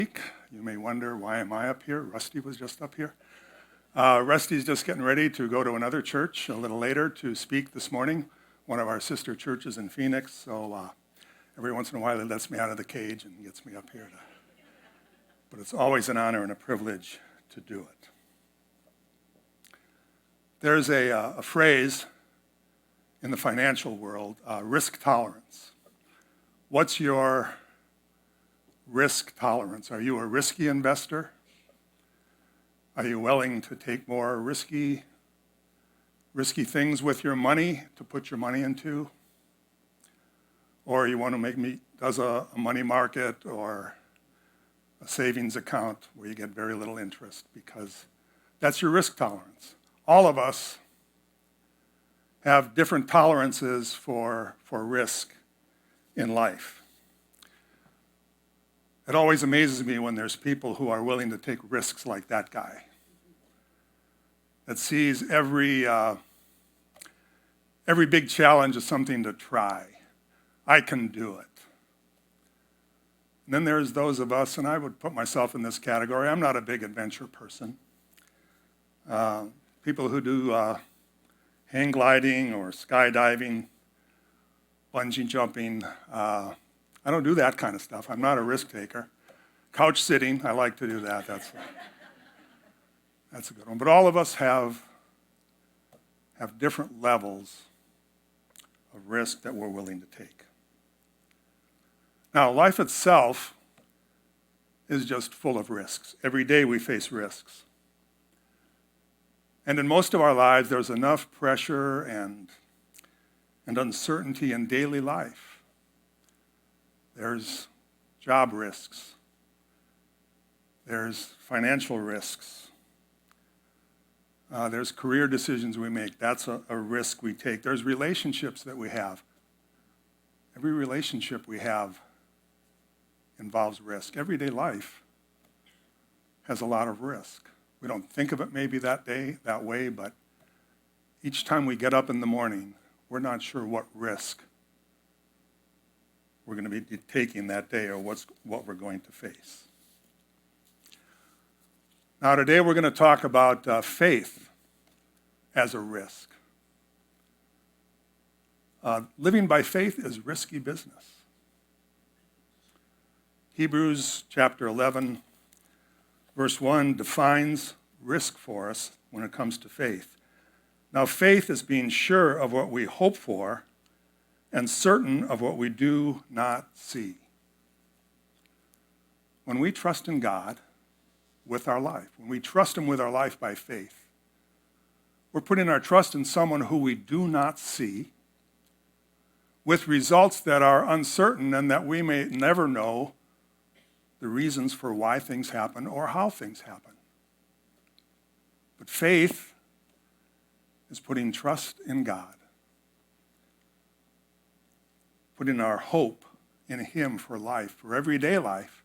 You may wonder, why am I up here? Rusty was just up here. Rusty's just getting ready to go to another church a little later to speak this morning, one of our sister churches in Phoenix. So every once in a while he lets me out of the cage and gets me up here. But it's always an honor and a privilege to do it. There's a phrase in the financial world, risk tolerance. What's your risk tolerance? Are you a risky investor? Are you willing to take more risky things with your money to put your money into? Or you want to does a money market or a savings account where you get very little interest, because that's your risk tolerance. All of us have different tolerances for risk in life. It always amazes me when there's people who are willing to take risks like that guy, that sees every big challenge as something to try. I can do it. And then there's those of us, and I would put myself in this category. I'm not a big adventure person. People who do hang gliding or skydiving, bungee jumping, I don't do that kind of stuff. I'm not a risk taker. Couch sitting, I like to do that. That's a good one. But all of us have different levels of risk that we're willing to take. Now, life itself is just full of risks. Every day we face risks. And in most of our lives, there's enough pressure and uncertainty in daily life. There's job risks. There's financial risks. There's career decisions we make. That's a risk we take. There's relationships that we have. Every relationship we have involves risk. Everyday life has a lot of risk. We don't think of it maybe that way, but each time we get up in the morning, we're not sure what risk we're going to be taking that day or what we're going to face. Now today we're going to talk about faith as a risk. Living by faith is risky business. Hebrews chapter 11, verse 1 defines risk for us when it comes to faith. Now faith is being sure of what we hope for and certain of what we do not see. When we trust in God with our life, when we trust Him with our life by faith, we're putting our trust in someone who we do not see, with results that are uncertain and that we may never know the reasons for why things happen or how things happen. But faith is putting trust in God, putting our hope in Him for life, for everyday life,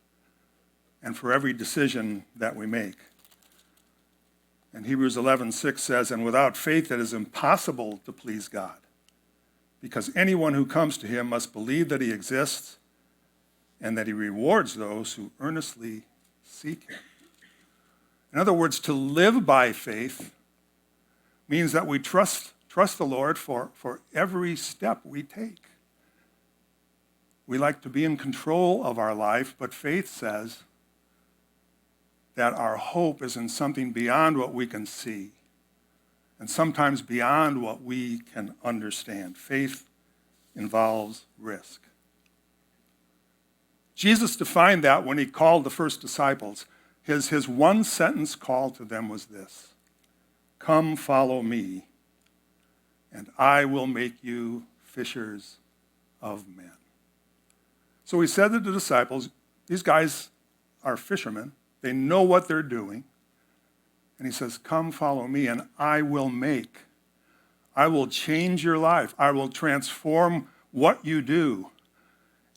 and for every decision that we make. And Hebrews 11:6 says, "And without faith it is impossible to please God, because anyone who comes to Him must believe that He exists and that He rewards those who earnestly seek Him." In other words, to live by faith means that we trust the Lord for every step we take. We like to be in control of our life, but faith says that our hope is in something beyond what we can see, and sometimes beyond what we can understand. Faith involves risk. Jesus defined that when He called the first disciples. His one-sentence call to them was this: "Come follow me, and I will make you fishers of men." So He said to the disciples, these guys are fishermen. They know what they're doing. And He says, "Come follow me, and I will change your life. I will transform what you do.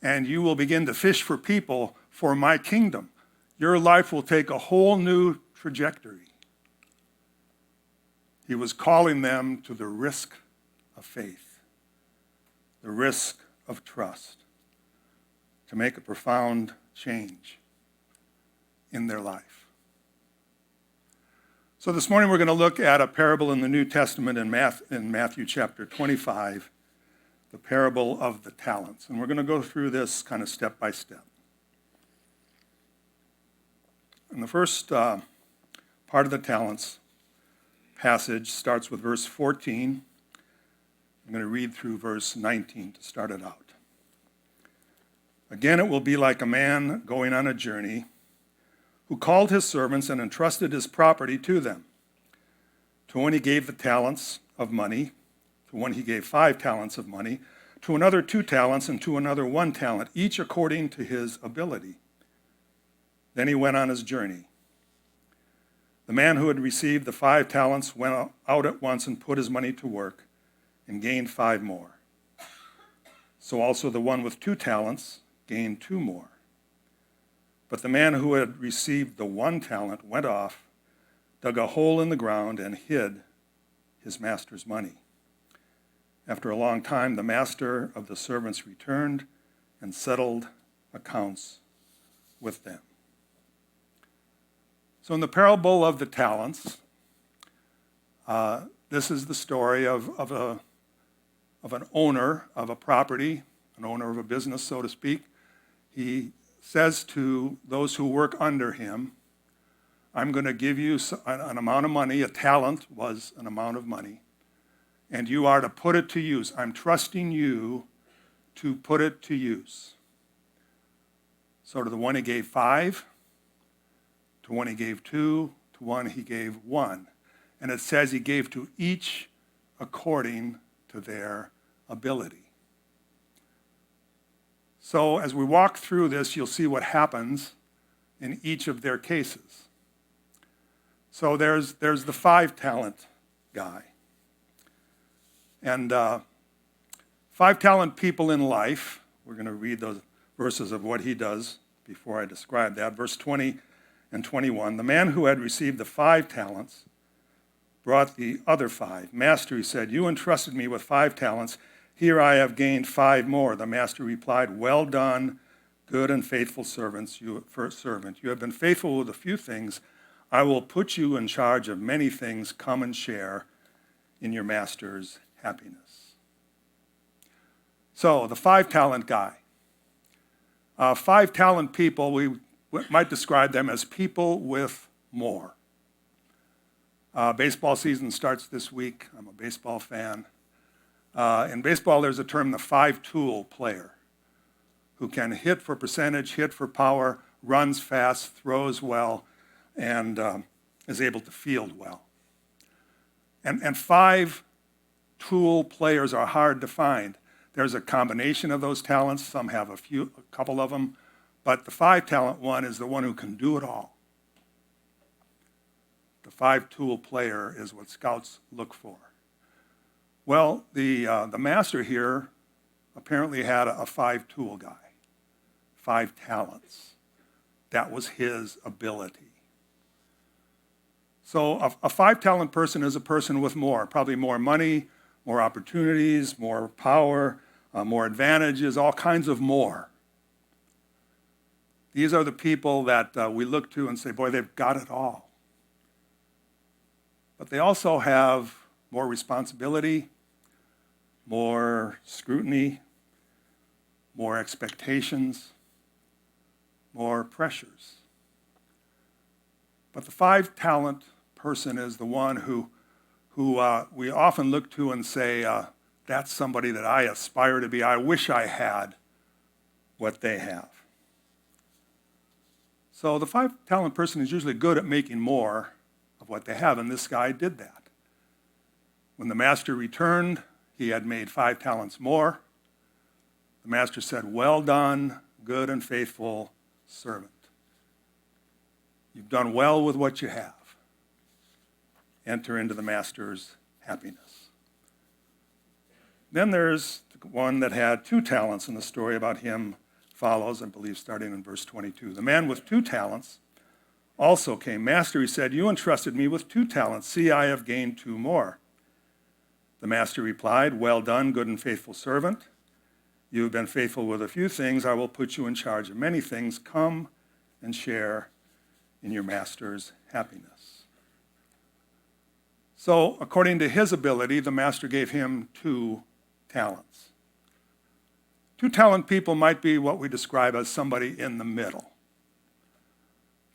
And you will begin to fish for people for my kingdom. Your life will take a whole new trajectory." He was calling them to the risk of faith, the risk of trust, to make a profound change. in their life. So this morning we're going to look at a parable in the New Testament in Matthew chapter 25, the parable of the talents. And we're going to go through this kind of step by step. And the first part of the talents passage starts with verse 14. I'm going to read through verse 19 to start it out. Again, it will be like a man going on a journey who called his servants and entrusted his property to them. To one he gave the talents of money, to one he gave 5 talents of money, to another 2 talents, and to another 1 talent, each according to his ability. Then he went on his journey. The man who had received the 5 talents went out at once and put his money to work and gained 5 more. So also the one with 2 talents gained 2 more. But the man who had received the 1 talent went off, dug a hole in the ground, and hid his master's money. After a long time, the master of the servants returned and settled accounts with them. So in the parable of the talents, this is the story of an owner of a property, an owner of a business, so to speak. He says to those who work under him, I'm going to give you an amount of money. A talent was an amount of money, and you are to put it to use. I'm trusting you to put it to use. So to the one he gave 5, to one he gave 2, to one he gave 1. And it says he gave to each according to their ability. So as we walk through this, you'll see what happens in each of their cases. So there's the 5 talent guy. And 5 talent people in life, we're going to read those verses of what he does before I describe that. Verse 20 and 21. The man who had received the 5 talents brought the other 5. Master, he said, you entrusted me with 5 talents. Here I have gained 5 more. The master replied, well done, good and faithful servant. You have been faithful with a few things. I will put you in charge of many things. Come and share in your master's happiness. So the 5 talent guy. 5 talent people, we might describe them as people with more. Baseball season starts this week. I'm a baseball fan. In baseball, there's a term, the 5-tool player, who can hit for percentage, hit for power, runs fast, throws well, and is able to field well. And 5-tool players are hard to find. There's a combination of those talents. Some have a couple of them, but the 5-talent one is the one who can do it all. The 5-tool player is what scouts look for. Well, the master here apparently had a 5-tool guy, 5 talents. That was his ability. So a 5-talent person is a person with more, probably more money, more opportunities, more power, more advantages, all kinds of more. These are the people that we look to and say, boy, they've got it all. But they also have more responsibility, more scrutiny, more expectations, more pressures. But the 5-talent person is the one who we often look to and say, that's somebody that I aspire to be. I wish I had what they have. So the 5-talent person is usually good at making more of what they have, and this guy did that. When the master returned, he had made 5 talents more. The master said, well done, good and faithful servant. You've done well with what you have. Enter into the master's happiness. Then there's the one that had 2 talents, and the story about him follows, I believe, starting in verse 22. The man with 2 talents also came. Master, he said, you entrusted me with 2 talents. See, I have gained 2 more. The master replied, well done, good and faithful servant. You have been faithful with a few things. I will put you in charge of many things. Come and share in your master's happiness. So, according to his ability, the master gave him 2 talents. 2 talent people might be what we describe as somebody in the middle.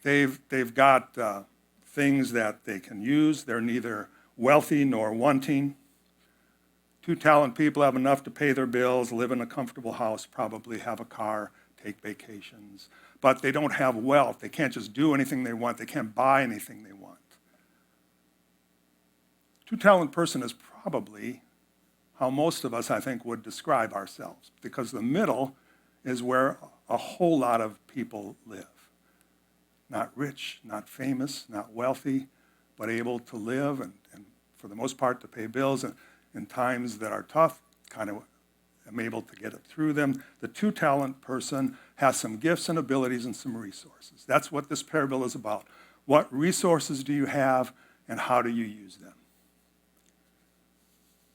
They've got things that they can use. They're neither wealthy nor wanting. 2 talent people have enough to pay their bills, live in a comfortable house, probably have a car, take vacations. But they don't have wealth. They can't just do anything they want. They can't buy anything they want. 2 talent person is probably how most of us, I think, would describe ourselves, because the middle is where a whole lot of people live. Not rich, not famous, not wealthy, but able to live and for the most part to pay bills and in times that are tough, kind of am able to get it through them. The 2 talent person has some gifts and abilities and some resources. That's what this parable is about. What resources do you have and how do you use them?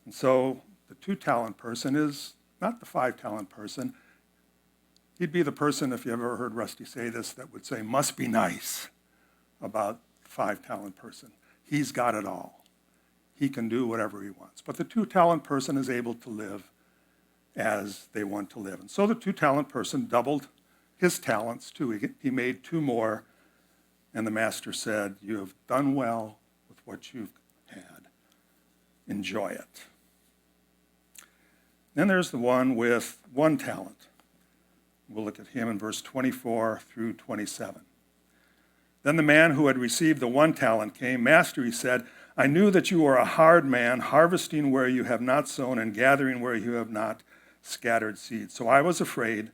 And so the 2 talent person is not the 5 talent person. He'd be the person, if you ever heard Rusty say this, that would say, must be nice about the 5 talent person. He's got it all. He can do whatever he wants. But the 2 talent person is able to live as they want to live. And so the 2 talent person doubled his talents too. He made 2 more, and the master said, you have done well with what you've had. Enjoy it. Then there's the one with 1 talent. We'll look at him in verse 24 through 27. Then the man who had received the 1 talent came. Master, he said, I knew that you are a hard man, harvesting where you have not sown and gathering where you have not scattered seed. So I was afraid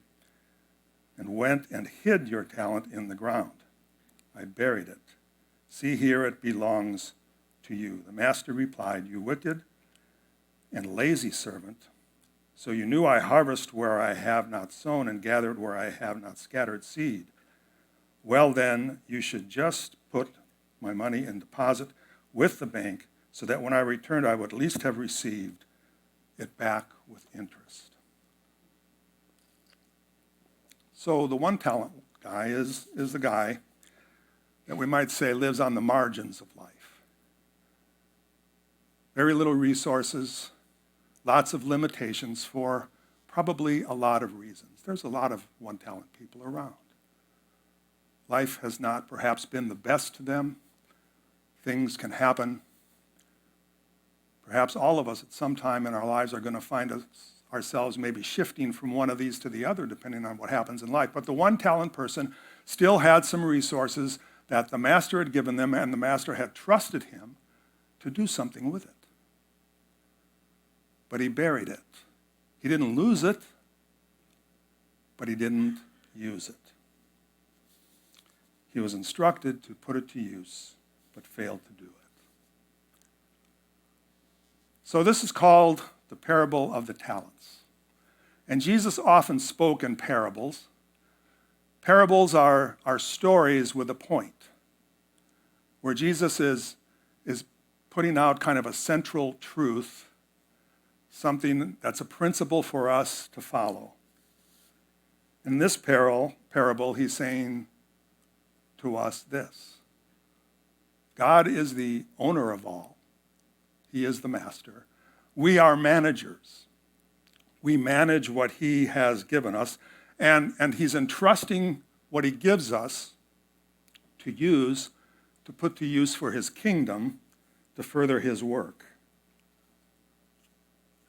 and went and hid your talent in the ground. I buried it. See, here it belongs to you. The master replied, you wicked and lazy servant. So you knew I harvest where I have not sown and gathered where I have not scattered seed. Well then, you should just put my money in deposit with the bank so that when I returned, I would at least have received it back with interest. So the 1 talent guy is the guy that we might say lives on the margins of life. Very little resources, lots of limitations for probably a lot of reasons. There's a lot of 1 talent people around. Life has not perhaps been the best to them. Things can happen. Perhaps all of us at some time in our lives are going to find ourselves maybe shifting from one of these to the other, depending on what happens in life. But the 1 talent person still had some resources that the master had given them, and the master had trusted him to do something with it. But he buried it. He didn't lose it, but he didn't use it. He was instructed to put it to use, but failed to do it. So this is called the parable of the talents. And Jesus often spoke in parables. Parables are stories with a point, where Jesus is putting out kind of a central truth, something that's a principle for us to follow. In this parable, he's saying to us this: God is the owner of all. He is the master. We are managers. We manage what he has given us, and he's entrusting what he gives us to use, to put to use for his kingdom, to further his work.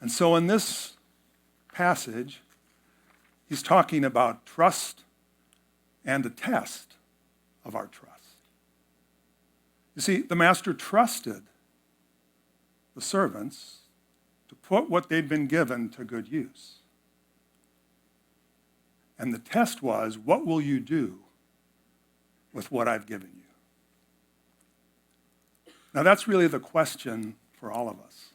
And so in this passage, he's talking about trust and the test of our trust. You see, the master trusted the servants to put what they'd been given to good use. And the test was, what will you do with what I've given you? Now that's really the question for all of us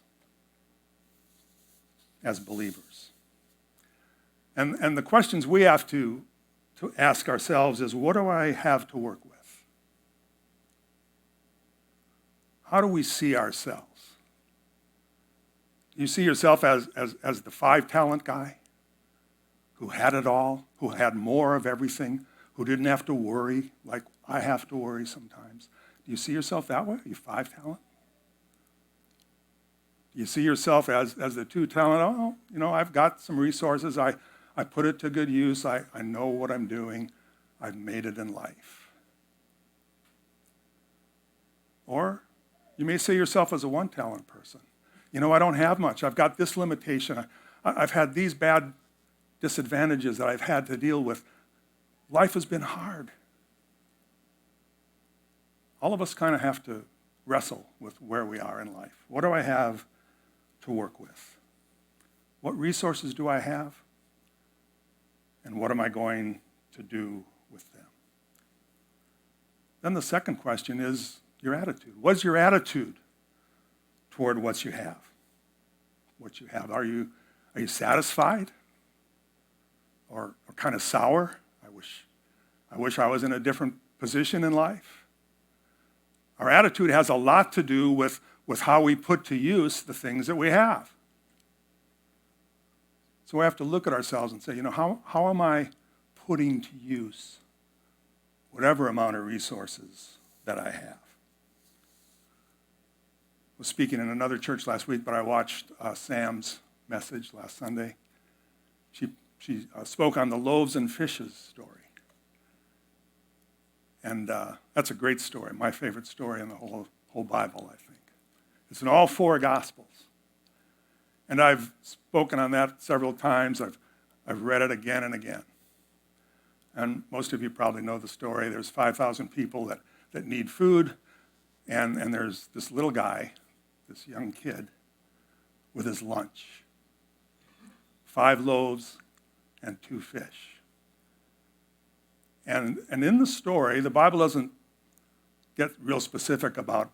as believers. And the questions we have to ask ourselves is, what do I have to work with? How do we see ourselves? You see yourself as the 5-talent guy who had it all, who had more of everything, who didn't have to worry like I have to worry sometimes. Do you see yourself that way? Are you 5 talent? Do you see yourself as the 2 talent? Oh, I've got some resources. I put it to good use. I know what I'm doing. I've made it in life. Or you may see yourself as a 1 talent person. I don't have much. I've got this limitation. I've had these bad disadvantages that I've had to deal with. Life has been hard. All of us kind of have to wrestle with where we are in life. What do I have to work with? What resources do I have? And what am I going to do with them? Then the second question is your attitude. What's your attitude toward what you have? Are you satisfied? Or kind of sour? I wish I was in a different position in life. Our attitude has a lot to do with how we put to use the things that we have. So we have to look at ourselves and say, how am I putting to use whatever amount of resources that I have? I was speaking in another church last week, but I watched Sam's message last Sunday. She spoke on the loaves and fishes story. And that's a great story, my favorite story in the whole Bible, I think. It's in all 4 Gospels. And I've spoken on that several times. I've read it again and again. And most of you probably know the story. There's 5,000 people that need food, and there's this little guy, this young kid, with his lunch. 5 loaves and 2 fish. And in the story, the Bible doesn't get real specific about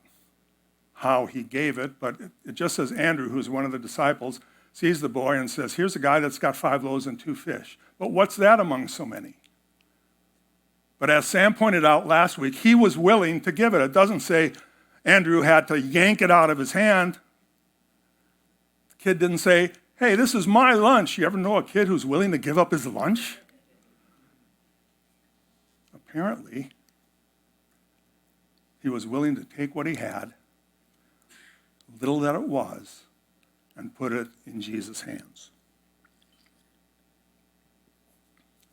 how he gave it, but it just says Andrew, who's one of the disciples, sees the boy and says, here's a guy that's got 5 loaves and 2 fish. But what's that among so many? But as Sam pointed out last week, he was willing to give it. It doesn't say Andrew had to yank it out of his hand. The kid didn't say, hey, this is my lunch. You ever know a kid who's willing to give up his lunch? Apparently, he was willing to take what he had, little that it was, and put it in Jesus' hands.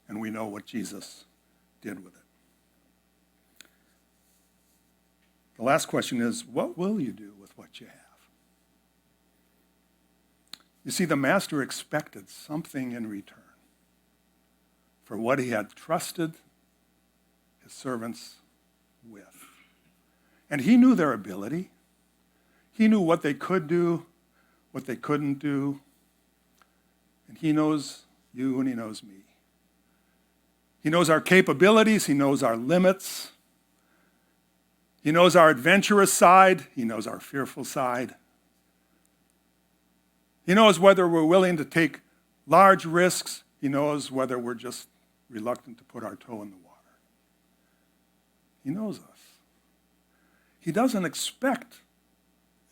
And we know what Jesus did with it. The last question is, what will you do with what you have? You see, the master expected something in return for what he had trusted his servants with. And he knew their ability. He knew what they could do, what they couldn't do. And he knows you and he knows me. He knows our capabilities. He knows our limits. He knows our adventurous side. He knows our fearful side. He knows whether we're willing to take large risks. He knows whether we're just reluctant to put our toe in the water. He knows us. He doesn't expect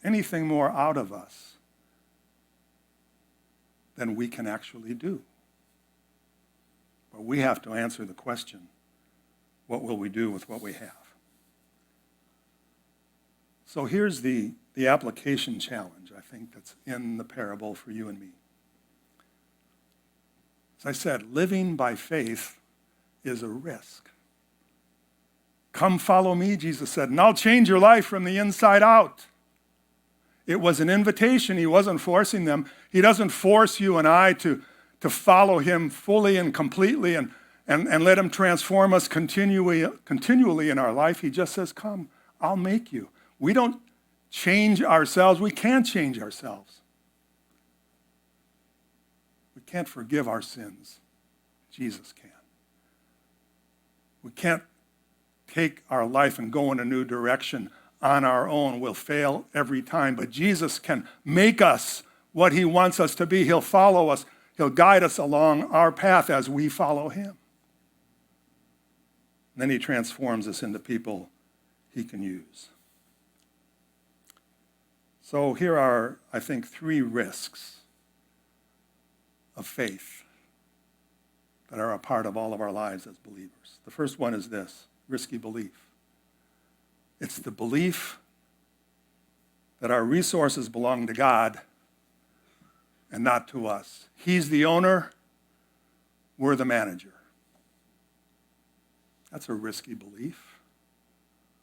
anything more out of us than we can actually do. But we have to answer the question, what will we do with what we have? So here's the application challenge, I think, that's in the parable for you and me. As I said, living by faith is a risk. Come follow me, Jesus said, and I'll change your life from the inside out. It was an invitation. He wasn't forcing them. He doesn't force you and I to follow him fully and completely and let him transform us continually in our life. He just says, come, I'll make you. We don't change ourselves. We can't change ourselves. We can't forgive our sins. Jesus can. We can't take our life and go in a new direction on our own. We'll fail every time. But Jesus can make us what he wants us to be. He'll follow us. He'll guide us along our path as we follow him. And then he transforms us into people he can use. So here are, I think, 3 risks of faith that are a part of all of our lives as believers. The first one is this: risky belief. It's the belief that our resources belong to God and not to us. He's the owner, we're the manager. That's a risky belief.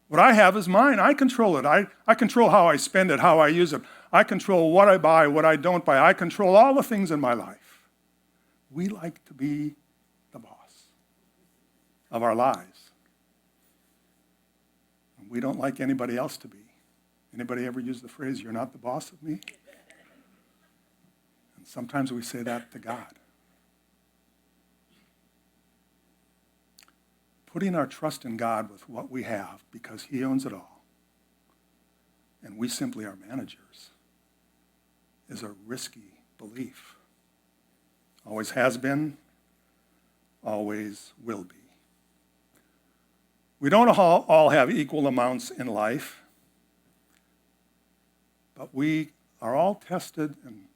What I have is mine. I control it. I control how I spend it, how I use it. I control what I buy, what I don't buy. I control all the things in my life. We like to be the boss of our lives. We don't like anybody else to be. Anybody ever use the phrase, "You're not the boss of me"? And sometimes we say that to God. Putting our trust in God with what we have because he owns it all, and we simply are managers, is a risky belief. Always has been, always will be. We don't all have equal amounts in life, but we are all tested and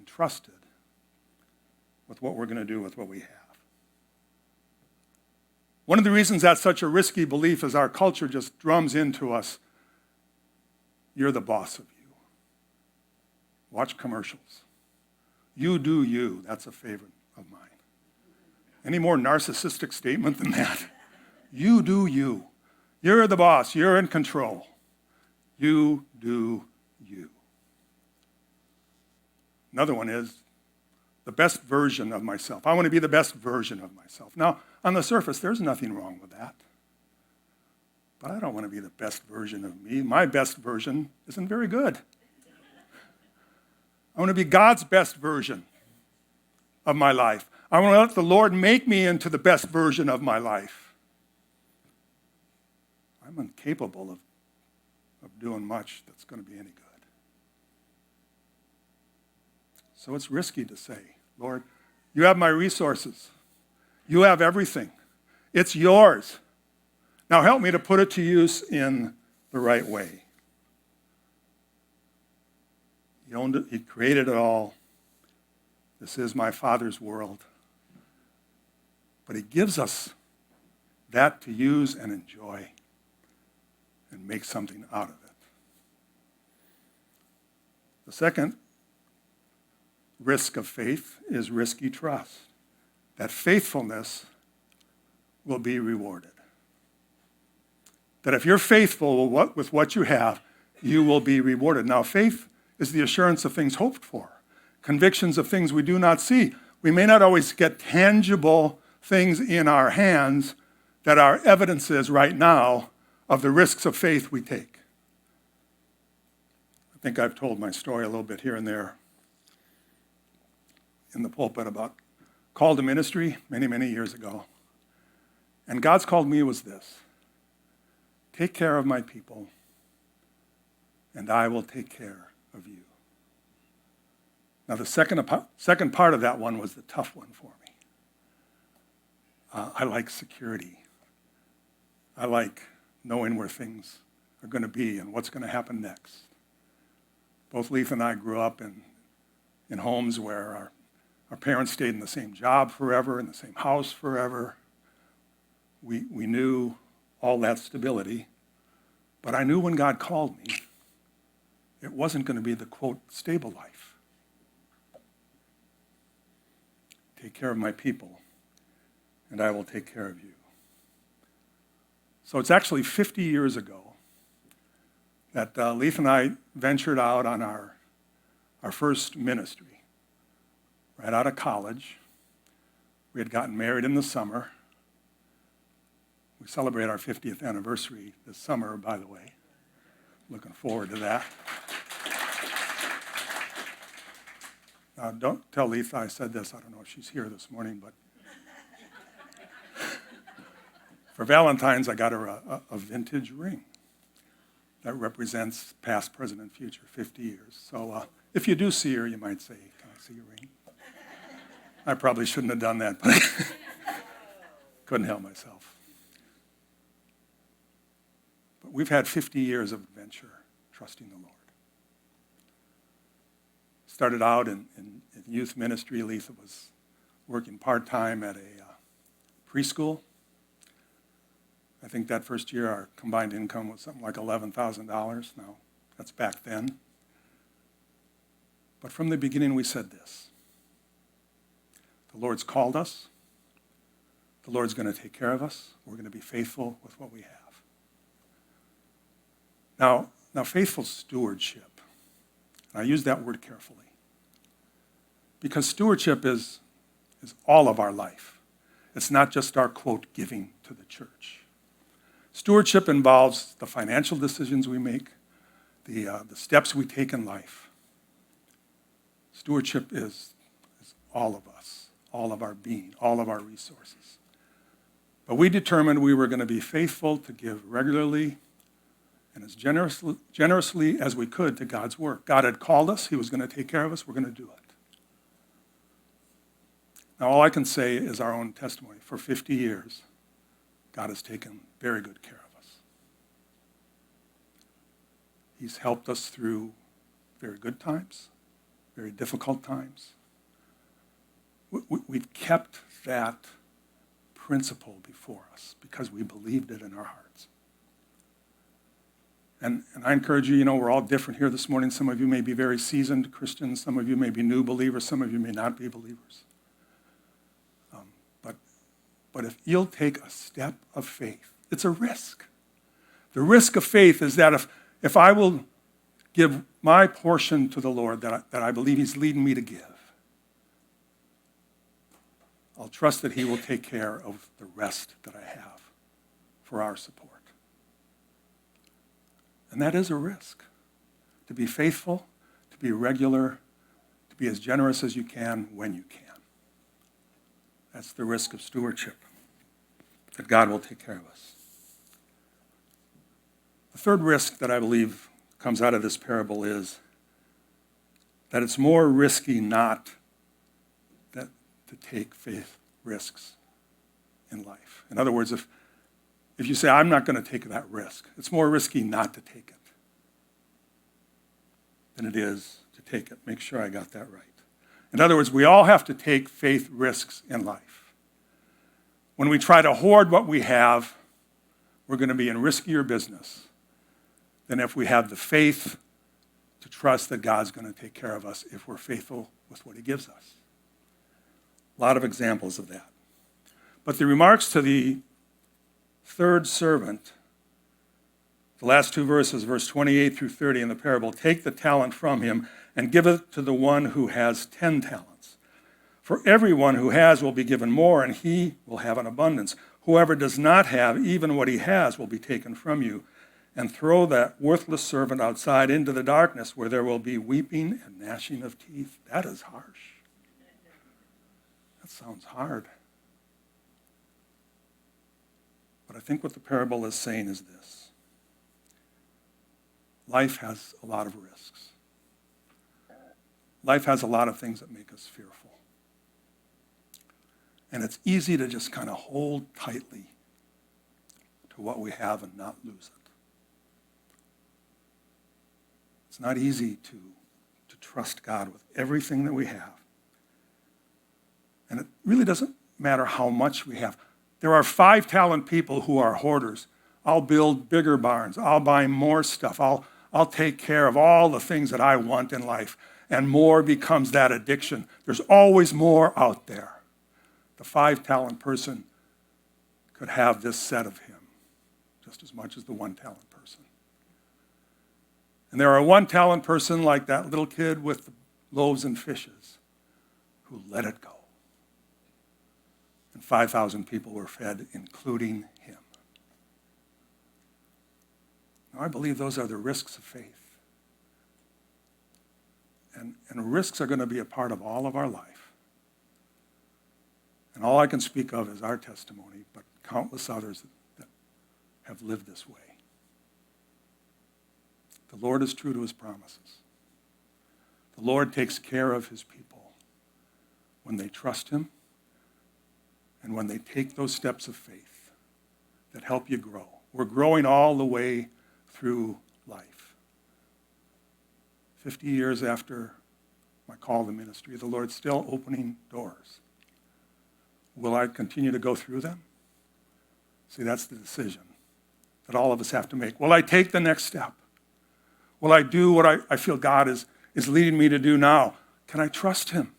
trusted with what we're going to do with what we have. One of the reasons that's such a risky belief is our culture just drums into us, "You're the boss of you." Watch commercials. "You do you." That's a favorite of mine. Any more narcissistic statement than that? You do you. You're the boss. You're in control. You do you. Another one is the best version of myself. I want to be the best version of myself. Now, on the surface, there's nothing wrong with that. But I don't want to be the best version of me. My best version isn't very good. I want to be God's best version of my life. I want to let the Lord make me into the best version of my life. I'm incapable of doing much that's going to be any good. So it's risky to say, "Lord, you have my resources. You have everything. It's yours. Now help me to put it to use in the right way." He owned it. He created it all. This is my Father's world. But he gives us that to use and enjoy and make something out of it. The second risk of faith is risky trust. That faithfulness will be rewarded. That if you're faithful with what you have, you will be rewarded. Now, faith is the assurance of things hoped for, convictions of things we do not see. We may not always get tangible things in our hands that are evidences right now of the risks of faith we take. I think I've told my story a little bit here and there in the pulpit about call to ministry many, many years ago. And God's call to me was this: take care of my people, and I will take care of you. Now, the second part of that one was the tough one for me. I like security. I like knowing where things are going to be and what's going to happen next. Both Leith and I grew up in homes where our parents stayed in the same job forever, in the same house forever. We knew all that stability. But I knew when God called me, it wasn't going to be the, quote, stable life. Take care of my people, and I will take care of you. So it's actually 50 years ago that Leith and I ventured out on our first ministry. Right out of college. We had gotten married in the summer. We celebrate our 50th anniversary this summer, by the way. Looking forward to that. Now, don't tell Leith I said this. I don't know if she's here this morning, but for Valentine's, I got her a vintage ring that represents past, present, and future, 50 years. So if you do see her, you might say, "Can I see your ring?" I probably shouldn't have done that, but couldn't help myself. But we've had 50 years of adventure, trusting the Lord. Started out in youth ministry. Lisa was working part-time at a preschool. I think that first year our combined income was something like $11,000. Now, that's back then. But from the beginning we said this: the Lord's called us. The Lord's going to take care of us. We're going to be faithful with what we have. Now faithful stewardship. And I use that word carefully, because stewardship is all of our life. It's not just our, quote, giving to the church. Stewardship involves the financial decisions we make, the steps we take in life. Stewardship is all of us, all of our being, all of our resources. But we determined we were going to be faithful to give regularly and as generously as we could to God's work. God had called us. He was going to take care of us. We're going to do it. Now, all I can say is our own testimony. For 50 years, God has taken very good care of us. He's helped us through very good times, very difficult times. We've kept that principle before us because we believed it in our hearts. And I encourage you, we're all different here this morning. Some of you may be very seasoned Christians. Some of you may be new believers. Some of you may not be believers. But if you'll take a step of faith, it's a risk. The risk of faith is that if I will give my portion to the Lord that I believe he's leading me to give, I'll trust that he will take care of the rest that I have for our support. And that is a risk. To be faithful, to be regular, to be as generous as you can when you can. That's the risk of stewardship, that God will take care of us. The third risk that I believe comes out of this parable is that it's more risky not to take faith risks in life. In other words, if you say, I'm not going to take that risk, it's more risky not to take it than it is to take it. Make sure I got that right. In other words, we all have to take faith risks in life. When we try to hoard what we have, we're going to be in riskier business than if we have the faith to trust that God's going to take care of us if we're faithful with what he gives us. A lot of examples of that. But the remarks to the third servant, the last two verses, verse 28 through 30 in the parable, take the talent from him and give it to the one who has 10 talents. For everyone who has will be given more, and he will have an abundance. Whoever does not have, even what he has will be taken from you. And throw that worthless servant outside into the darkness where there will be weeping and gnashing of teeth. That is harsh. That sounds hard. But I think what the parable is saying is this. Life has a lot of risks. Life has a lot of things that make us fearful. And it's easy to just kind of hold tightly to what we have and not lose it. It's not easy to trust God with everything that we have. And it really doesn't matter how much we have. There are 5-talent people who are hoarders. I'll build bigger barns. I'll buy more stuff. I'll take care of all the things that I want in life. And more becomes that addiction. There's always more out there. The 5-talent person could have this said of him just as much as the 1-talent person. And there are 1-talent person like that little kid with the loaves and fishes who let it go. And 5,000 people were fed, including him. Now, I believe those are the risks of faith. And risks are going to be a part of all of our life. And all I can speak of is our testimony, but countless others that have lived this way. The Lord is true to his promises. The Lord takes care of his people when they trust him and when they take those steps of faith that help you grow. We're growing all the way through life. 50 years after my call to ministry, the Lord's still opening doors. Will I continue to go through them? See, that's the decision. that all of us have to make. Will I take the next step? Will I do what I feel God is leading me to do now? Can I trust him?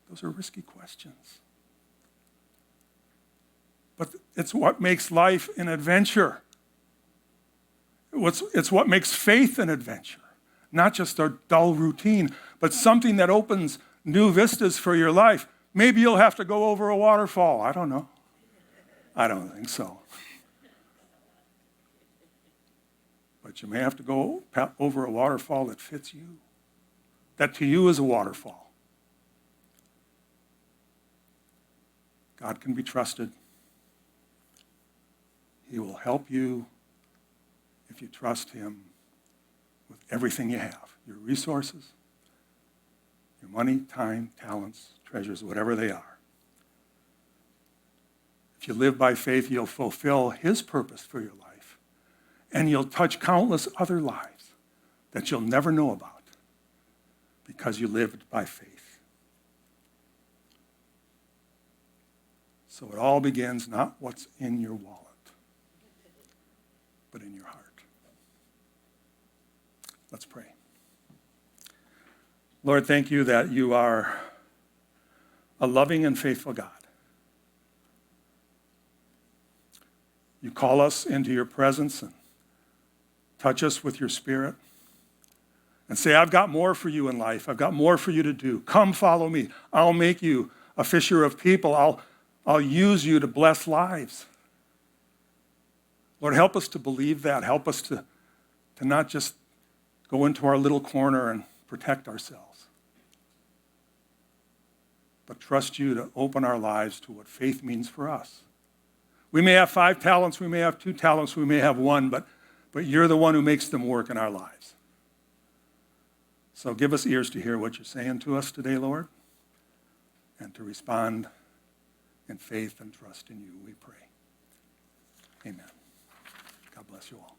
Those are risky questions. But it's what makes life an adventure. It's what makes faith an adventure. Not just a dull routine, but something that opens new vistas for your life. Maybe you'll have to go over a waterfall. I don't know. I don't think so. But you may have to go over a waterfall that fits you, that to you is a waterfall. God can be trusted. He will help you if you trust him with everything you have, your resources, your money, time, talents, treasures, whatever they are. If you live by faith, you'll fulfill his purpose for your life, and you'll touch countless other lives that you'll never know about because you lived by faith. So it all begins not what's in your wallet, but in your heart. Let's pray. Lord, thank you that you are a loving and faithful God. You call us into your presence and touch us with your Spirit and say, I've got more for you in life. I've got more for you to do. Come follow me. I'll make you a fisher of people. I'll use you to bless lives. Lord, help us to believe that. Help us to not just go into our little corner and protect ourselves, but trust you to open our lives to what faith means for us. We may have 5 talents, we may have 2 talents, we may have 1, but you're the one who makes them work in our lives. So give us ears to hear what you're saying to us today, Lord, and to respond in faith and trust in you, we pray. Amen. God bless you all.